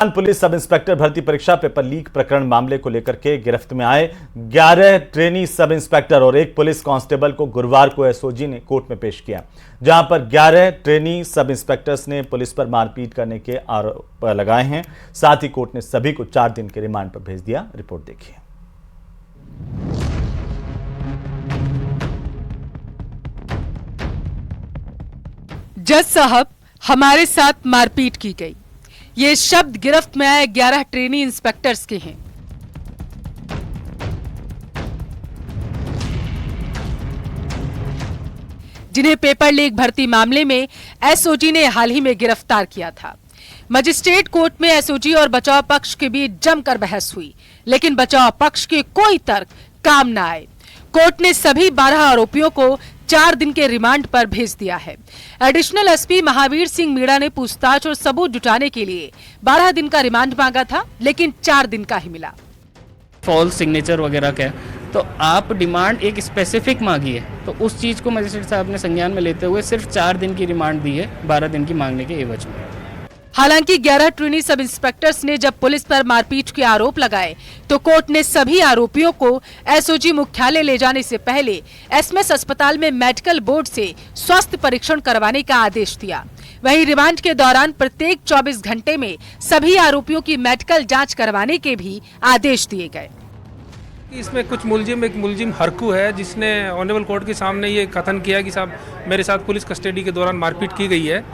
Police sub inspector भर्ती परीक्षा paper leak प्रकरण मामले को लेकर के गिरफ्त में आए 11 ट्रेनी सब इंस्पेक्टर और एक पुलिस कांस्टेबल को गुरुवार को एसओजी ने कोर्ट में पेश किया, जहां पर 11 ट्रेनी सब इंस्पेक्टर्स ने पुलिस पर मारपीट करने के आरोप लगाए हैं। साथ ही कोर्ट ने सभी को 4 दिन के रिमांड पर भेज दिया। रिपोर्ट देखिए। जज साहब, हमारे साथ मारपीट की गई। ये शब्द गिरफ्त में आए 11 ट्रेनी इंस्पेक्टर्स के हैं। जिन्हें पेपर लीक भर्ती मामले में एसओजी ने हाल ही में गिरफ्तार किया था। मजिस्ट्रेट कोर्ट में एसओजी और बचाव पक्ष के बीच जमकर बहस हुई, लेकिन बचाव पक्ष के कोई तर्क काम न आए। कोर्ट ने सभी 12 आरोपियों को 4 दिन के रिमांड पर भेज दिया है। एडिशनल एसपी महावीर सिंह मीणा ने पूछताछ और सबूत जुटाने के लिए 12 दिन का रिमांड मांगा था, लेकिन 4 दिन का ही मिला। फॉल्स सिग्नेचर वगैरह का तो आप डिमांड एक स्पेसिफिक मांगी है, तो उस चीज़ को मजिस्ट्रेट साहब ने संज्ञान में लेते हुए सिर्फ 4 दिन की रिमांड दी है 12 दिन की मांगने के एवज में। हालांकि 11 ट्रेनी सब इंस्पेक्टर्स ने जब पुलिस पर मारपीट के आरोप लगाए तो कोर्ट ने सभी आरोपियों को एसओजी मुख्यालय ले जाने से पहले एसएमएस अस्पताल में मेडिकल बोर्ड से स्वास्थ्य परीक्षण करवाने का आदेश दिया। वहीं रिमांड के दौरान प्रत्येक 24 घंटे में सभी आरोपियों की मेडिकल जांच करवाने के भी आदेश दिए गए। इसमें कुछ एक मुलजिम हरकू है, जिसने ऑनरेबल कोर्ट के सामने ये कथन किया कि साहब मेरे साथ पुलिस कस्टडी के दौरान मारपीट की गई है।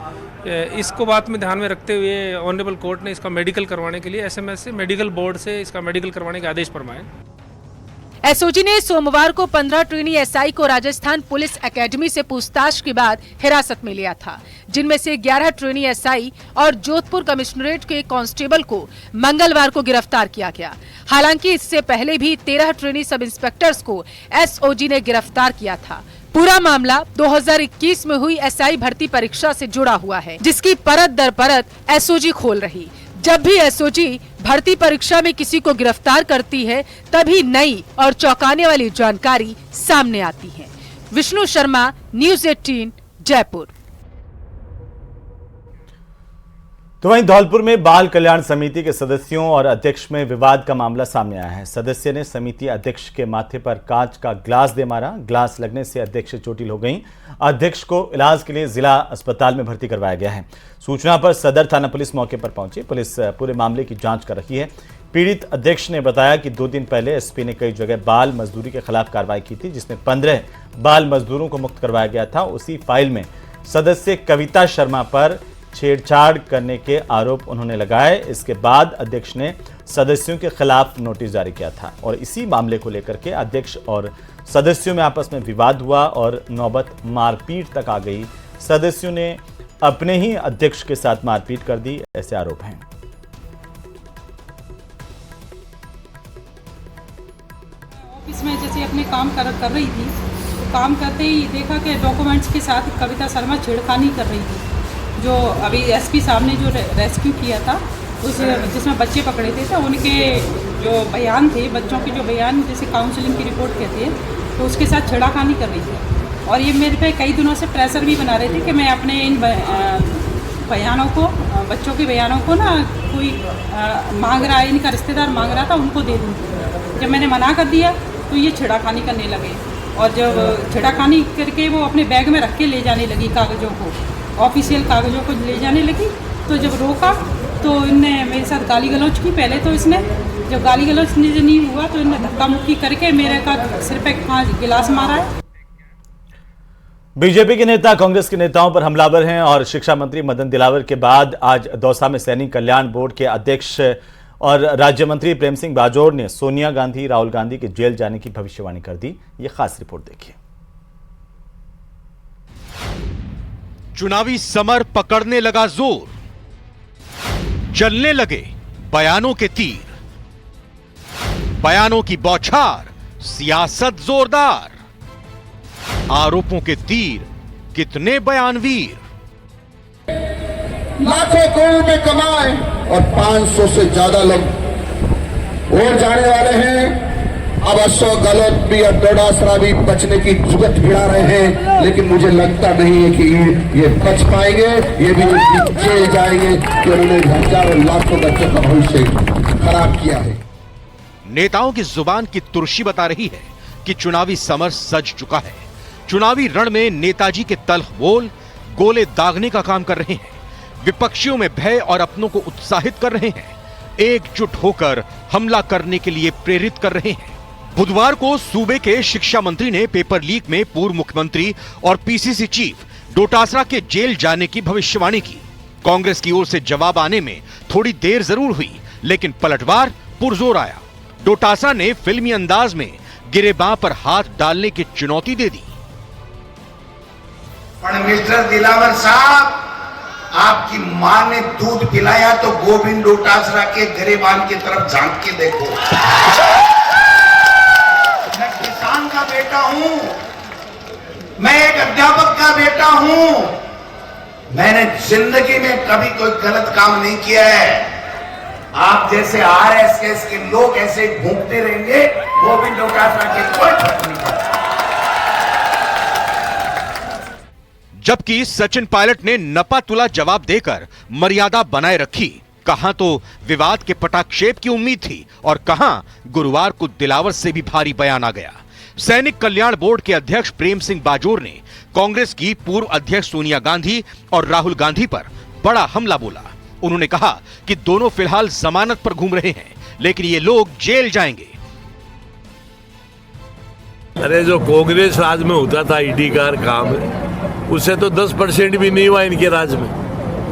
इसको बात में ध्यान में रखते हुए ऑनरेबल कोर्ट ने इसका मेडिकल करवाने के लिए एसएमएस से मेडिकल बोर्ड से इसका मेडिकल करवाने के आदेश फरमाए। एसओजी ने सोमवार को 15 ट्रेनी एसआई को राजस्थान पुलिस एकेडमी से पूछताछ के बाद हिरासत में लिया था, जिनमें से 11 ट्रेनी एसआई और जोधपुर कमिश्नरेट के कांस्टेबल को मंगलवार को गिरफ्तार किया गया। हालांकि इससे पहले भी 13 ट्रेनी सब इंस्पेक्टर्स को एसओजी ने गिरफ्तार किया था। पूरा मामला 2021 में हुई एसआई भर्ती परीक्षा से जुड़ा हुआ है, जिसकी परत दर परत एसओजी खोल रही। जब भी एसओजी भर्ती परीक्षा में किसी को गिरफ्तार करती है, तभी नई और चौंकाने वाली जानकारी सामने आती है। विष्णु शर्मा, न्यूज़ 18, जयपुर। तो वहीं धौलपुर में बाल कल्याण समिति के सदस्यों और अध्यक्ष में विवाद का मामला सामने आया है। सदस्य ने समिति अध्यक्ष के माथे पर कांच का ग्लास दे मारा। ग्लास लगने से अध्यक्ष चोटिल हो गई। अध्यक्ष को इलाज के लिए जिला अस्पताल में भर्ती करवाया गया है। सूचना पर सदर थाना पुलिस मौके पर पहुंची। पुलिस पूरे मामले की जांच कर रही है। पीड़ित अध्यक्ष ने बताया कि 2 दिन पहले एसपी ने कई जगह बाल मजदूरी के खिलाफ कार्रवाई की थी, जिसमें 15 बाल मजदूरों को मुक्त करवाया गया था। उसी फाइल में सदस्य कविता शर्मा पर छेड़छाड़ करने के आरोप उन्होंने लगाए। इसके बाद अध्यक्ष ने सदस्यों के खिलाफ नोटिस जारी किया था और इसी मामले को लेकर के अध्यक्ष और सदस्यों में आपस में विवाद हुआ और नौबत मारपीट तक आ गई। सदस्यों ने अपने ही अध्यक्ष के साथ मारपीट कर दी, ऐसे आरोप हैं। ऑफिस में जैसे अपने काम कर रही थी, काम करते ही देखा कि डॉक्यूमेंट्स के साथ कविता शर्मा छेड़खानी कर रही थी। जो अभी एसपी साहब ने जो रेस्क्यू किया था, उस जिसमें बच्चे पकड़े थे, तो उनके जो बयान थे, बच्चों के जो बयान जैसे काउंसलिंग की रिपोर्ट कहते हैं, तो उसके साथ छेड़खानी कर रही थी। और ये मेरे पे कई दिनों से प्रेशर भी बना रहे थे कि मैं अपने इन बयानों को, बच्चों के बयानों को ना कोई मांग रहा है, इनका रिश्तेदार मांग रहा था, उनको दे दूँ। जब मैंने मना कर दिया तो ये छेड़खानी करने लगे और जब छेड़खानी करके वो अपने बैग में रख के ले जाने लगी कागज़ों को, ऑफिशियल कागज़ों को ले जाने लगी। तो जब रोका तो इनने मेरे साथ गाली गलौज की। पहले तो इसने जब गाली गलौज नहीं हुआ तो इनने धक्का मुक्की करके मेरे का सिर पे 5 गिलास मारा है। बीजेपी के नेता कांग्रेस के नेताओं पर हमलावर हैं और शिक्षा मंत्री मदन दिलावर के बाद आज दौसा में सैनिक कल्याण बोर्ड के अध्यक्ष और राज्य मंत्री प्रेम सिंह बाजोर ने सोनिया गांधी, राहुल गांधी के जेल जाने की भविष्यवाणी कर दी। ये खास रिपोर्ट देखिए। चुनावी समर पकड़ने लगा जोर, चलने लगे बयानों के तीर, बयानों की बौछार, सियासत जोरदार, आरोपों के तीर कितने बयानवीर। लाखों करोड़ रुपए कमाए और 500 से ज्यादा लोग वोट जाने वाले हैं। अब अशोक गहलोत भी और डोटासरा भी बचने की जुगत भिड़ा रहे हैं, लेकिन मुझे लगता नहीं है कि ये बच पाएंगे। ये भी जेल जाएंगे कि उन्होंने हजारों लाखों बच्चों का भविष्य खराब किया है। नेताओं की जुबान की तुर्शी बता रही है कि चुनावी समर सज चुका है। चुनावी रण में नेताजी के तल्ख बोल गोले दागने का काम कर रहे हैं। विपक्षियों में भय और अपनों को उत्साहित कर रहे हैं। एकजुट होकर हमला करने के लिए प्रेरित कर रहे हैं। बुधवार को सूबे के शिक्षा मंत्री ने पेपर लीक में पूर्व मुख्यमंत्री और पीसीसी चीफ डोटासरा के जेल जाने की भविष्यवाणी की। कांग्रेस की ओर से जवाब आने में थोड़ी देर जरूर हुई, लेकिन पलटवार पुरजोर आया। डोटासरा ने फिल्मी अंदाज में गिरेबां पर हाथ डालने की चुनौती दे दी। मिस्टर दिलावर साहब, आपकी मां ने दूध पिलाया तो गोविंद डोटासरा के गिरेबान की तरफ झांक के देखो। मैं किसान का बेटा हूं, मैं एक अध्यापक का बेटा हूं। मैंने जिंदगी में कभी कोई गलत काम नहीं किया है। आप जैसे आरएसएस के लोग ऐसे ही भूखते रहेंगे, गोविंद डोटासरा के कोई फर्क नहीं पड़ता। जबकि सचिन पायलट ने नपा तुला जवाब देकर मर्यादा बनाए रखी। कहां तो विवाद के पटाक्षेप की उम्मीद थी और कहां गुरुवार को दिलावर से भी भारी बयान आ गया। सैनिक कल्याण बोर्ड के अध्यक्ष प्रेम सिंह बाजोर ने कांग्रेस की पूर्व अध्यक्ष सोनिया गांधी और राहुल गांधी पर बड़ा हमला बोला। उन्होंने कहा कि दोनों फिलहाल जमानत पर घूम रहे हैं, लेकिन ये लोग जेल जाएंगे। अरे जो कांग्रेस राज में होता था ईडी का काम उससे तो 10% भी नहीं हुआ इनके राज में।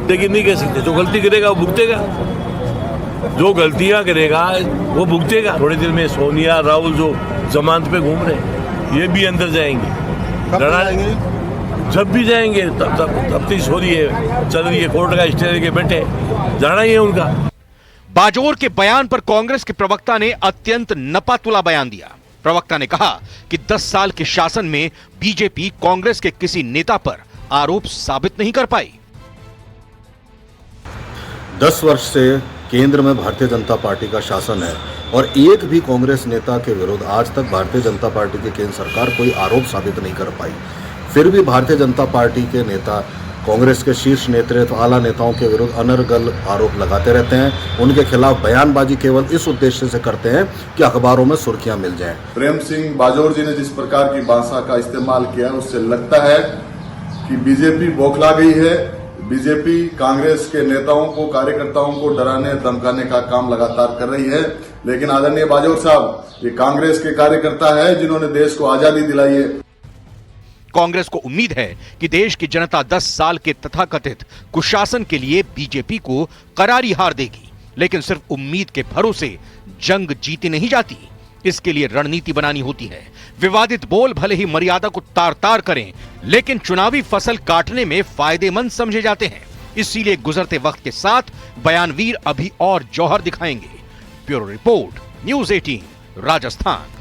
लेकिन नहीं कह सकते, जो गलती करेगा वो भुगतेगा, जो गलतियां करेगा वो भुगतेगा। थोड़े दिन में सोनिया राहुल जो जमानत पे घूम रहे ये भी अंदर जाएंगे। जब भी जाएंगे तफ्तीश हो रही है, चल रही है, कोर्ट का स्टे लेके बैठे, जाना ही है उनका। बाजोर के बयान पर कांग्रेस के प्रवक्ता ने अत्यंत नपातुला बयान दिया। प्रवक्ता ने कहा कि 10 साल के शासन में बीजेपी कांग्रेस के किसी नेता पर आरोप साबित नहीं कर पाई। 10 वर्ष से केंद्र में भारतीय जनता पार्टी का शासन है और एक भी कांग्रेस नेता के विरुद्ध आज तक भारतीय जनता पार्टी की केंद्र सरकार कोई आरोप साबित नहीं कर पाई। फिर भी भारतीय जनता पार्टी के नेता कांग्रेस के शीर्ष नेतृत्व आला नेताओं के विरुद्ध अनर्गल आरोप लगाते रहते हैं। उनके खिलाफ बयानबाजी केवल इस उद्देश्य से करते हैं कि अखबारों में सुर्खियां मिल जाएं। प्रेम सिंह बाजोर जी ने जिस प्रकार की भाषा का इस्तेमाल किया उससे लगता है कि बीजेपी बौखला गई है। बीजेपी कांग्रेस के नेताओं को, कार्यकर्ताओं को डराने धमकाने का काम लगातार कर रही है। लेकिन आदरणीय बाजोर साहब, ये कांग्रेस के कार्यकर्ता है जिन्होंने देश को आजादी दिलाई है। कांग्रेस को उम्मीद है कि देश की जनता 10 साल के तथाकथित कुशासन के लिए बीजेपी को करारी हार देगी। लेकिन सिर्फ उम्मीद के भरोसे जंग जीती नहीं जाती, इसके लिए रणनीति बनानी होती है। विवादित बोल भले ही मर्यादा को तार तार करें, लेकिन चुनावी फसल काटने में फायदेमंद समझे जाते हैं। इसीलिए गुजरते वक्त के साथ बयानवीर अभी और जौहर दिखाएंगे। Bureau report, news 18, Rajasthan.